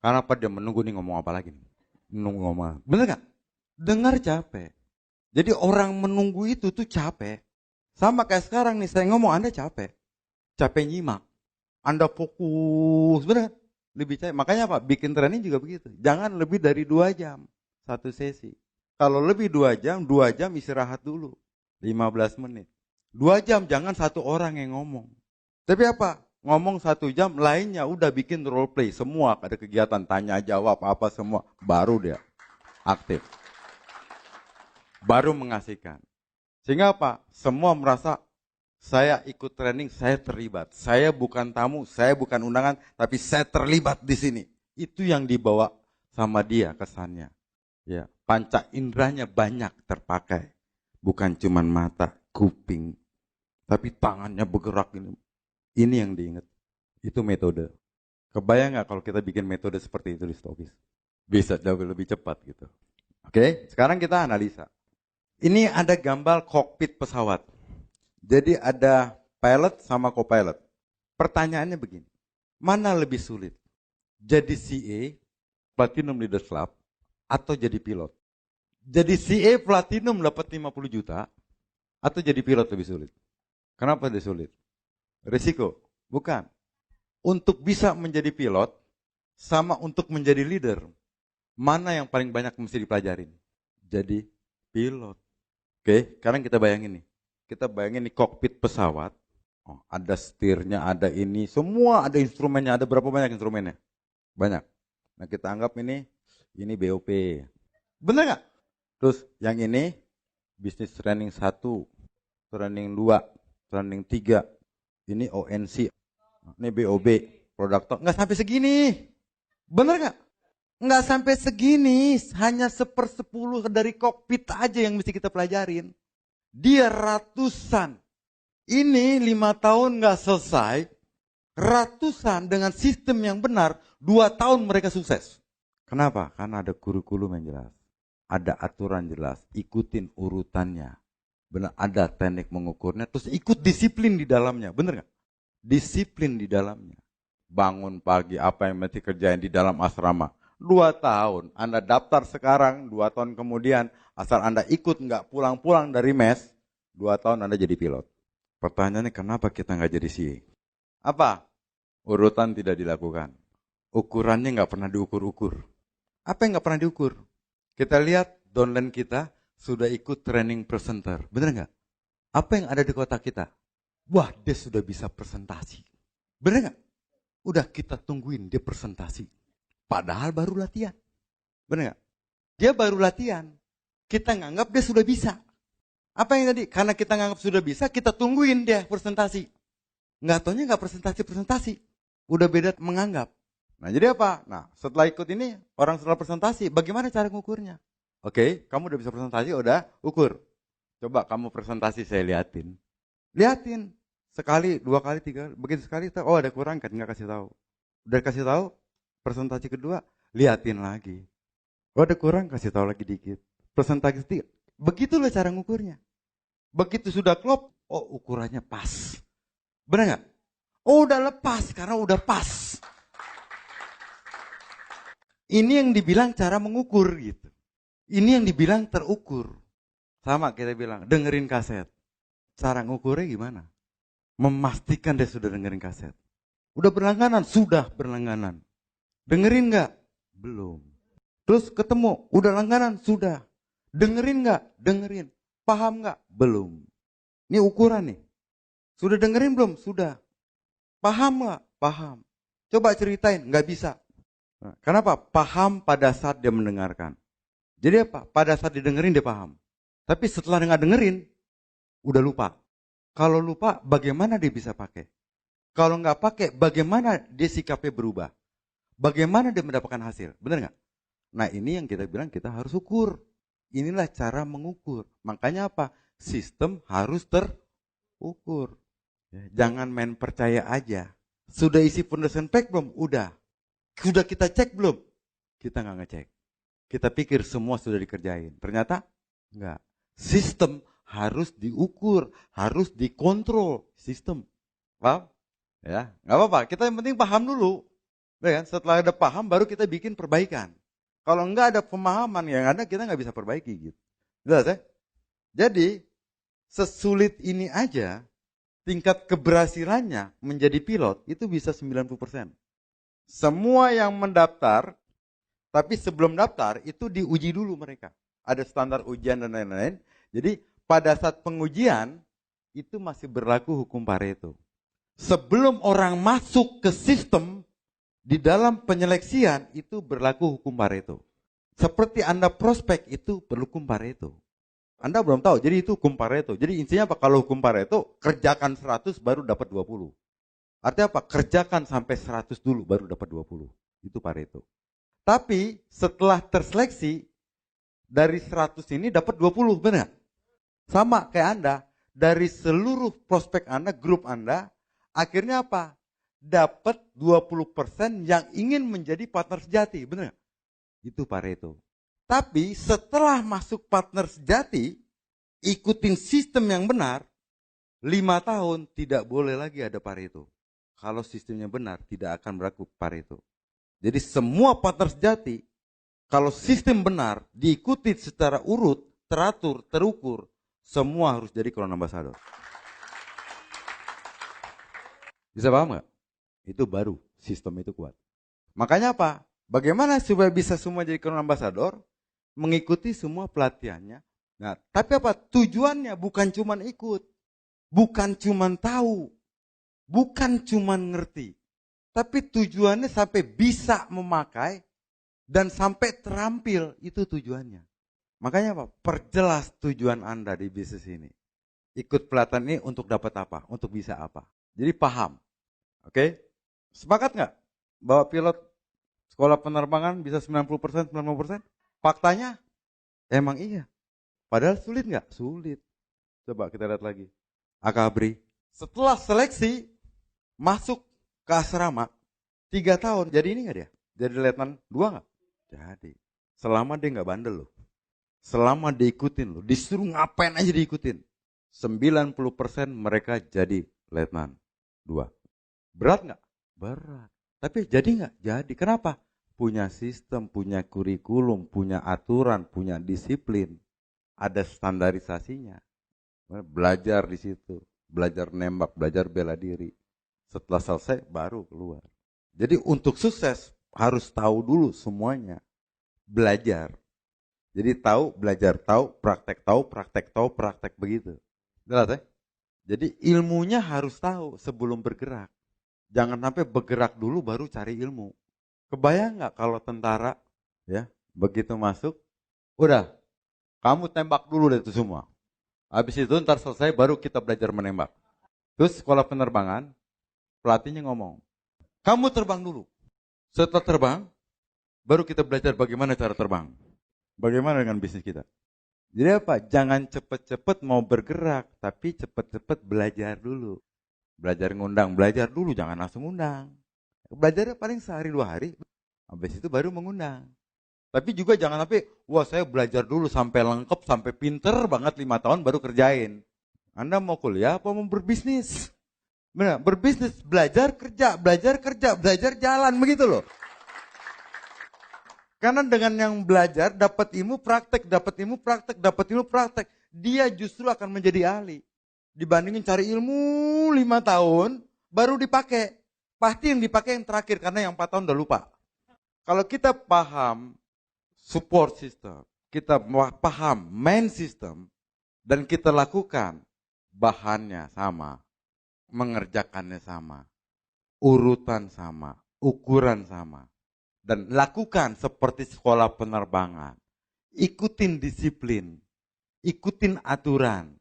Karena apa? Dia menunggu nih ngomong apa lagi nih. Menunggu ngomong apa. Bener gak? Dengar capek. Jadi orang menunggu itu tuh capek. Sama kayak sekarang nih, saya ngomong Anda capek. Capek nyimak. Anda fokus, bener? Lebih capek. Makanya apa? Bikin training juga begitu. Jangan lebih dari 2 jam. Satu sesi. Kalau lebih 2 jam, 2 jam istirahat dulu. 15 menit. 2 jam, jangan satu orang yang ngomong. Tapi apa? Ngomong 1 jam, lainnya udah bikin role play. Semua ada kegiatan, tanya jawab, apa semua. Baru dia aktif. Baru mengasihkan. Sehingga apa? Semua merasa, saya ikut training, saya terlibat. Saya bukan tamu, saya bukan undangan, tapi saya terlibat di sini. Itu yang dibawa sama dia kesannya. Ya, panca inderanya banyak terpakai. Bukan cuma mata, kuping, tapi tangannya bergerak ini. Ini yang diingat. Itu metode. Kebayang nggak kalau kita bikin metode seperti itu di Stokis? Bisa jauh lebih cepat gitu. Oke, sekarang kita analisa. Ini ada gambar kokpit pesawat. Jadi ada pilot sama co-pilot. Pertanyaannya begini. Mana lebih sulit? Jadi CA, Platinum Leaders Club, atau jadi pilot? Jadi CA Platinum dapat 50 juta, atau jadi pilot lebih sulit? Kenapa lebih sulit? Risiko? Bukan. Untuk bisa menjadi pilot, sama untuk menjadi leader, mana yang paling banyak mesti dipelajarin? Jadi pilot. Oke, sekarang kita bayangin nih. Kita bayangin nih kokpit pesawat. Oh, ada setirnya, ada ini. Semua ada instrumennya. Ada berapa banyak instrumennya? Banyak. Nah kita anggap ini BOP. Bener nggak? Terus yang ini bisnis training 1, training 2, training 3. Ini ONC. Ini BOB. Product. Nggak sampai segini. Bener nggak? Nggak sampai segini, hanya 1/10 dari kokpit aja yang mesti kita pelajarin. Dia ratusan. Ini 5 tahun nggak selesai, ratusan dengan sistem yang benar, 2 tahun mereka sukses. Kenapa? Karena ada kurikulum yang jelas. Ada aturan jelas, ikutin urutannya. Benar, ada teknik mengukurnya, terus ikut disiplin di dalamnya. Bener nggak? Disiplin di dalamnya. Bangun pagi, apa yang mesti kerjain di dalam asrama. 2 tahun, Anda daftar sekarang, 2 tahun kemudian, asal Anda ikut nggak pulang-pulang dari mes, 2 tahun Anda jadi pilot. Pertanyaannya kenapa kita nggak jadi CA? Apa? Urutan tidak dilakukan. Ukurannya nggak pernah diukur-ukur. Apa yang nggak pernah diukur? Kita lihat downline kita sudah ikut training presenter. Bener nggak? Apa yang ada di kotak kita? Wah, dia sudah bisa presentasi. Bener nggak? Udah kita tungguin dia presentasi. Padahal baru latihan. Benar nggak? Dia baru latihan. Kita nganggap dia sudah bisa. Apa yang tadi? Karena kita nganggap sudah bisa, kita tungguin dia presentasi. Nggak taunya nggak presentasi. Udah beda menganggap. Nah jadi apa? Nah setelah ikut ini, orang setelah presentasi, bagaimana cara ngukurnya? Oke, kamu udah bisa presentasi, udah ukur. Coba kamu presentasi saya liatin. Liatin. Sekali, 2 kali, 3 kali. Begitu sekali, oh ada kurang kan, nggak kasih tahu. Udah kasih tahu, presentasi kedua, liatin lagi. Oh ada kurang, kasih tahu lagi dikit. Presentasi ketiga, begitulah cara ngukurnya. Begitu sudah klop, oh ukurannya pas. Benar nggak? Oh udah lepas, karena udah pas. Ini yang dibilang cara mengukur gitu. Ini yang dibilang terukur. Sama kita bilang, dengerin kaset. Cara ngukurnya gimana? Memastikan dia sudah dengerin kaset. Udah berlangganan? Sudah berlangganan. Dengerin nggak? Belum. Terus ketemu, udah langganan? Sudah. Dengerin nggak? Dengerin. Paham nggak? Belum. Ini ukuran nih. Sudah dengerin belum? Sudah. Paham nggak? Paham. Coba ceritain, nggak bisa. Nah, kenapa? Paham pada saat dia mendengarkan. Jadi apa? Pada saat didengerin dia paham. Tapi setelah nggak dengerin, udah lupa. Kalau lupa, bagaimana dia bisa pakai? Kalau nggak pakai, bagaimana dia sikapnya berubah? Bagaimana dia mendapatkan hasil? Benar nggak? Nah ini yang kita bilang kita harus ukur. Inilah cara mengukur. Makanya apa? Sistem harus terukur. Jangan main percaya aja. Sudah isi foundation pack belum? Udah. Sudah kita cek belum? Kita nggak ngecek. Kita pikir semua sudah dikerjain. Ternyata enggak. Sistem harus diukur, harus dikontrol. Sistem. Paham? Ya, nggak apa-apa. Kita yang penting paham dulu. Ya kan? Setelah ada paham, baru kita bikin perbaikan. Kalau enggak ada pemahaman, yang ada kita nggak bisa perbaiki. Gitu. Jelas ya? Jadi, sesulit ini aja, tingkat keberhasilannya menjadi pilot, itu bisa 90%. Semua yang mendaftar, tapi sebelum daftar, itu diuji dulu mereka. Ada standar ujian dan lain-lain. Jadi, pada saat pengujian, itu masih berlaku hukum Pareto. Sebelum orang masuk ke sistem, di dalam penyeleksian itu berlaku hukum Pareto. Seperti Anda prospek itu berhukum Pareto. Anda belum tahu, jadi itu hukum Pareto. Jadi intinya apa? Kalau hukum Pareto, kerjakan 100 baru dapat 20. Artinya apa? Kerjakan sampai 100 dulu baru dapat 20. Itu Pareto. Tapi setelah terseleksi, dari 100 ini dapat 20, benar? Sama kayak Anda, dari seluruh prospek Anda, grup Anda, akhirnya apa? Dapat 20% yang ingin menjadi partner sejati, benar? Itu Pareto. Tapi setelah masuk partner sejati, ikutin sistem yang benar, 5 tahun tidak boleh lagi ada Pareto. Kalau sistemnya benar, tidak akan berlaku Pareto. Jadi semua partner sejati, kalau sistem benar, diikuti secara urut, teratur, terukur, semua harus jadi Crown Ambassador. Bisa paham nggak? Itu baru, sistem itu kuat. Makanya apa? Bagaimana supaya bisa semua jadi Crown Ambassador? Mengikuti semua pelatihannya. Nah, tapi apa? Tujuannya bukan cuma ikut. Bukan cuma tahu. Bukan cuma ngerti. Tapi tujuannya sampai bisa memakai dan sampai terampil. Itu tujuannya. Makanya apa? Perjelas tujuan Anda di bisnis ini. Ikut pelatihan ini untuk dapat apa? Untuk bisa apa? Jadi paham. Oke? Sepakat nggak? Bahwa pilot sekolah penerbangan bisa 90%, 90%? Faktanya, emang iya. Padahal sulit nggak? Sulit. Coba kita lihat lagi. Akabri. Setelah seleksi, masuk ke asrama, 3 tahun. Jadi ini nggak dia? Jadi letnan 2 nggak? Jadi. Selama dia nggak bandel loh. Selama diikutin loh. Disuruh ngapain aja diikutin. 90% mereka jadi letnan 2. Berat nggak? Berat. Tapi jadi nggak? Jadi. Kenapa? Punya sistem, punya kurikulum, punya aturan, punya disiplin. Ada standarisasinya. Belajar di situ. Belajar nembak, belajar bela diri. Setelah selesai baru keluar. Jadi untuk sukses harus tahu dulu semuanya. Belajar. Jadi tahu, belajar, tahu, praktek begitu. Jelas ya? Jadi ilmunya harus tahu sebelum bergerak. Jangan sampai bergerak dulu baru cari ilmu. Kebayang nggak kalau tentara ya begitu masuk, udah kamu tembak dulu deh itu semua. Habis itu ntar selesai baru kita belajar menembak. Terus sekolah penerbangan, pelatihnya ngomong, kamu terbang dulu. Setelah terbang, baru kita belajar bagaimana cara terbang. Bagaimana dengan bisnis kita. Jadi apa? Jangan cepet-cepet mau bergerak, tapi cepet-cepet belajar dulu. Belajar ngundang, belajar dulu, jangan langsung ngundang. Belajarnya paling sehari 2 hari, habis itu baru mengundang. Tapi juga jangan sampai, wah saya belajar dulu sampai lengkap, sampai pinter banget 5 tahun baru kerjain. Anda mau kuliah apa mau berbisnis? Benar, berbisnis, belajar kerja, belajar jalan, begitu loh. Karena dengan yang belajar, dapat ilmu praktek, dia justru akan menjadi ahli. Dibandingin cari ilmu 5 tahun, baru dipakai. Pasti yang dipakai yang terakhir, karena yang 4 tahun udah lupa. Kalau kita paham support system, kita paham main system, dan kita lakukan, bahannya sama, mengerjakannya sama, urutan sama, ukuran sama. Dan lakukan seperti sekolah penerbangan. Ikutin disiplin, ikutin aturan.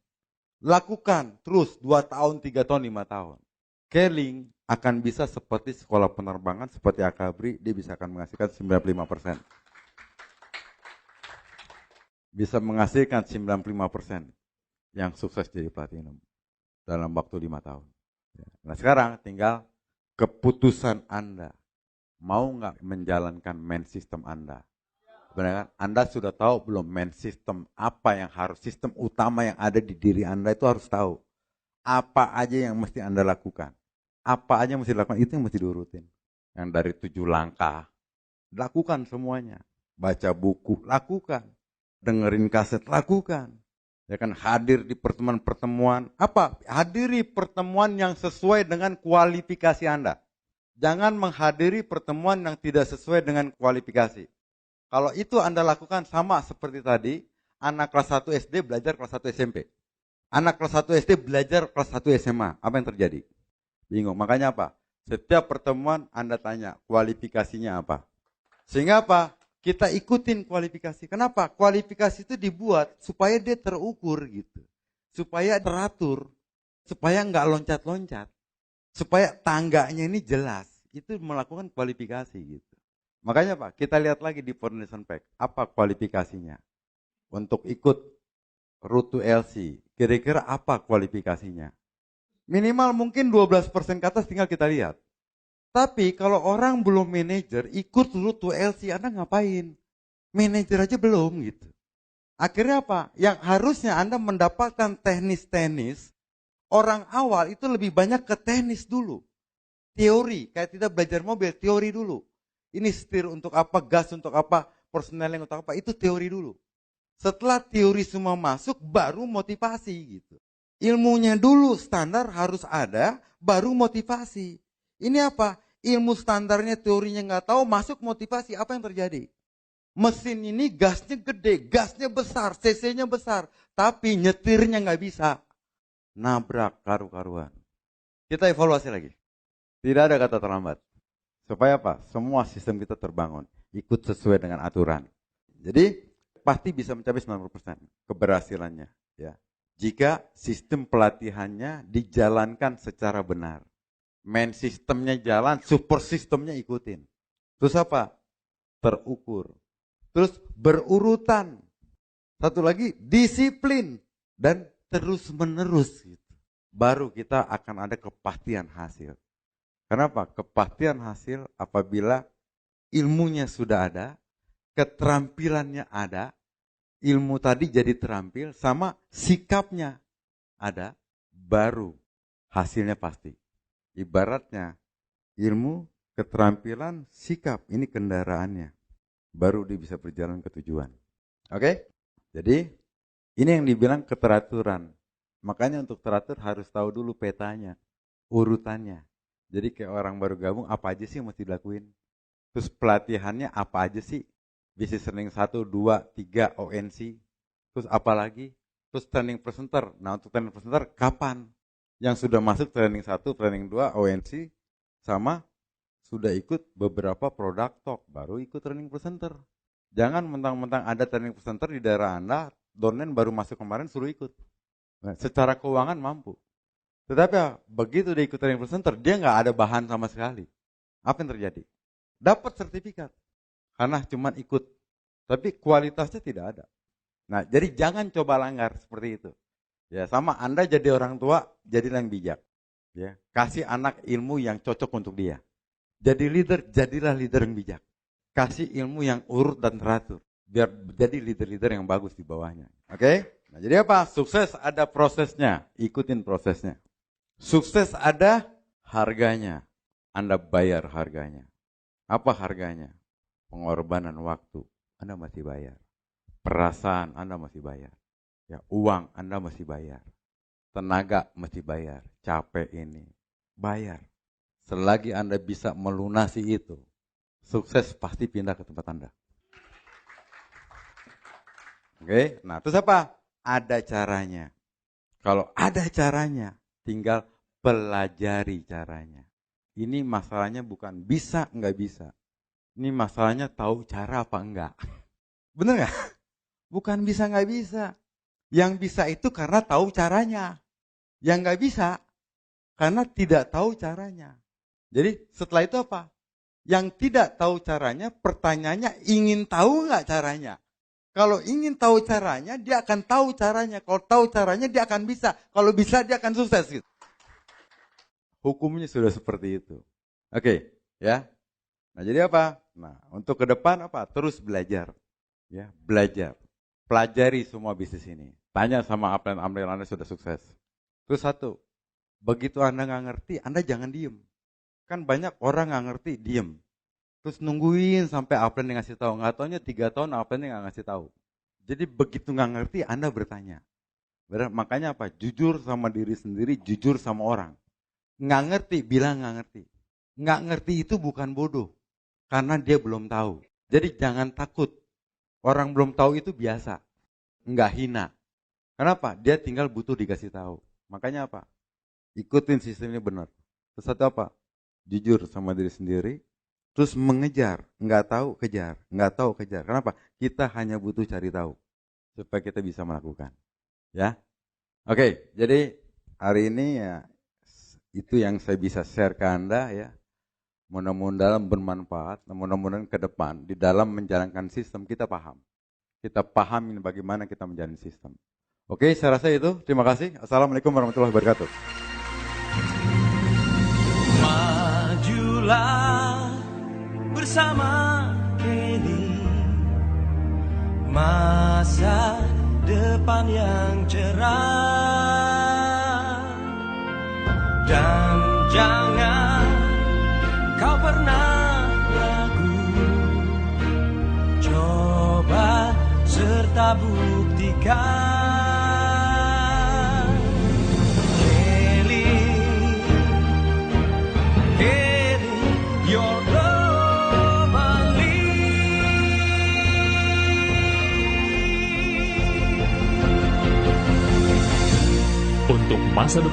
Lakukan terus 2 tahun, 3 tahun, 5 tahun. Keling akan bisa seperti sekolah penerbangan, seperti Akabri, dia bisa akan menghasilkan 95%. Bisa menghasilkan 95% yang sukses jadi platinum dalam waktu 5 tahun. Nah sekarang tinggal keputusan Anda. Mau nggak menjalankan main system Anda? Benar kan? Anda sudah tahu belum main system apa yang harus, sistem utama yang ada di diri Anda itu harus tahu. Apa aja yang mesti Anda lakukan. Apa aja yang mesti dilakukan, itu yang mesti diurutin. Yang dari 7 langkah, lakukan semuanya. Baca buku, lakukan. Dengerin kaset, lakukan. Ya kan, hadir di pertemuan-pertemuan. Apa? Hadiri pertemuan yang sesuai dengan kualifikasi Anda. Jangan menghadiri pertemuan yang tidak sesuai dengan kualifikasi. Kalau itu Anda lakukan sama seperti tadi, anak kelas 1 SD belajar kelas 1 SMP. Anak kelas 1 SD belajar kelas 1 SMA. Apa yang terjadi? Bingung. Makanya apa? Setiap pertemuan Anda tanya, kualifikasinya apa? Sehingga apa? Kita ikutin kualifikasi. Kenapa? Kualifikasi itu dibuat supaya dia terukur gitu. Supaya teratur. Supaya nggak loncat-loncat. Supaya tangganya ini jelas. Itu melakukan kualifikasi gitu. Makanya Pak, kita lihat lagi di Foundation Pack. Apa kualifikasinya? Untuk ikut Route to LC. Kira-kira apa kualifikasinya? Minimal mungkin 12% ke atas tinggal kita lihat. Tapi kalau orang belum manajer, ikut Route to LC, Anda ngapain? Manajer aja belum gitu. Akhirnya apa? Yang harusnya Anda mendapatkan teknis-teknis, orang awal itu lebih banyak ke teknis dulu. Teori, kayak tidak belajar mobil, teori dulu. Ini setir untuk apa, gas untuk apa, persneling untuk apa, itu teori dulu. Setelah teori semua masuk, baru motivasi gitu. Ilmunya dulu standar harus ada, baru motivasi. Ini apa? Ilmu standarnya, teorinya nggak tahu, masuk motivasi, apa yang terjadi? Mesin ini gasnya gede, gasnya besar, cc-nya besar, tapi nyetirnya nggak bisa. Nabrak karu-karuan. Kita evaluasi lagi. Tidak ada kata terlambat. Supaya apa? Semua sistem kita terbangun, ikut sesuai dengan aturan. Jadi pasti bisa mencapai 90% keberhasilannya. Ya. Jika sistem pelatihannya dijalankan secara benar. Main sistemnya jalan, super sistemnya ikutin. Terus apa? Terukur. Terus berurutan. Satu lagi, disiplin. Dan terus menerus. Gitu. Baru kita akan ada kepastian hasil. Kenapa? Kepastian hasil apabila ilmunya sudah ada, keterampilannya ada, ilmu tadi jadi terampil, sama sikapnya ada, baru hasilnya pasti. Ibaratnya ilmu, keterampilan, sikap, ini kendaraannya. Baru dia bisa berjalan ke tujuan. Oke? Jadi ini yang dibilang keteraturan. Makanya untuk teratur harus tahu dulu petanya, urutannya. Jadi kayak orang baru gabung, apa aja sih yang mesti dilakuin? Terus pelatihannya apa aja sih? Business training 1, 2, 3, ONC. Terus apa lagi? Terus training presenter. Nah untuk training presenter kapan? Yang sudah masuk training 1, training 2, ONC. Sama sudah ikut beberapa produk talk. Baru ikut training presenter. Jangan mentang-mentang ada training presenter di daerah Anda, downline baru masuk kemarin suruh ikut. Nah, secara keuangan mampu. Tetapi begitu dia ikut training presenter, dia nggak ada bahan sama sekali. Apa yang terjadi? Dapat sertifikat. Karena cuma ikut. Tapi kualitasnya tidak ada. Nah, jadi jangan coba langgar seperti itu. Ya, sama Anda jadi orang tua, jadilah yang bijak. Ya, kasih anak ilmu yang cocok untuk dia. Jadi leader, jadilah leader yang bijak. Kasih ilmu yang urut dan teratur. Biar jadi leader-leader yang bagus di bawahnya. Oke? Nah, jadi apa? Sukses ada prosesnya. Ikutin prosesnya. Sukses ada harganya. Anda bayar harganya. Apa harganya? Pengorbanan waktu. Anda masih bayar. Perasaan Anda masih bayar. Ya, uang Anda masih bayar. Tenaga masih bayar. Capek ini. Bayar. Selagi Anda bisa melunasi itu, sukses pasti pindah ke tempat Anda. Oke, nah terus apa? Ada caranya. Kalau ada caranya, tinggal pelajari caranya. Ini masalahnya bukan bisa, nggak bisa. Ini masalahnya tahu cara apa enggak. Bener nggak? Bukan bisa, nggak bisa. Yang bisa itu karena tahu caranya. Yang nggak bisa, karena tidak tahu caranya. Jadi setelah itu apa? Yang tidak tahu caranya, pertanyaannya ingin tahu nggak caranya? Kalau ingin tahu caranya, dia akan tahu caranya. Kalau tahu caranya, dia akan bisa. Kalau bisa, dia akan sukses. Gitu. Hukumnya sudah seperti itu. Oke, ya. Nah, jadi apa? Nah, untuk ke depan apa? Terus belajar. Ya, belajar. Pelajari semua bisnis ini. Tanya sama upline Anda sudah sukses. Terus satu, begitu Anda nggak ngerti, Anda jangan diem. Kan banyak orang nggak ngerti, diem. Terus nungguin sampai upline yang ngasih tahu. Nggak taunya 3 tahun upline yang nggak ngasih tahu. Jadi begitu nggak ngerti, Anda bertanya. Makanya apa? Jujur sama diri sendiri, jujur sama orang. Nggak ngerti, bilang nggak ngerti. Nggak ngerti itu bukan bodoh. Karena dia belum tahu. Jadi jangan takut. Orang belum tahu itu biasa. Nggak hina. Kenapa? Dia tinggal butuh dikasih tahu. Makanya apa? Ikutin sistemnya benar. Terus satu apa? Jujur sama diri sendiri, terus mengejar, nggak tahu kejar, nggak tahu kejar. Kenapa? Kita hanya butuh cari tahu supaya kita bisa melakukan. Ya, oke. Jadi hari ini ya itu yang saya bisa share ke Anda ya. Mudah-mudahan bermanfaat. Mudah-mudahan ke depan di dalam menjalankan sistem kita paham. Kita pahamin bagaimana kita menjalani sistem. Oke, saya rasa itu. Terima kasih. Assalamualaikum warahmatullahi wabarakatuh. Majulah bersama Kelly, masa depan yang cerah, dan jangan kau pernah ragu, coba serta buktikan. Untuk masa depan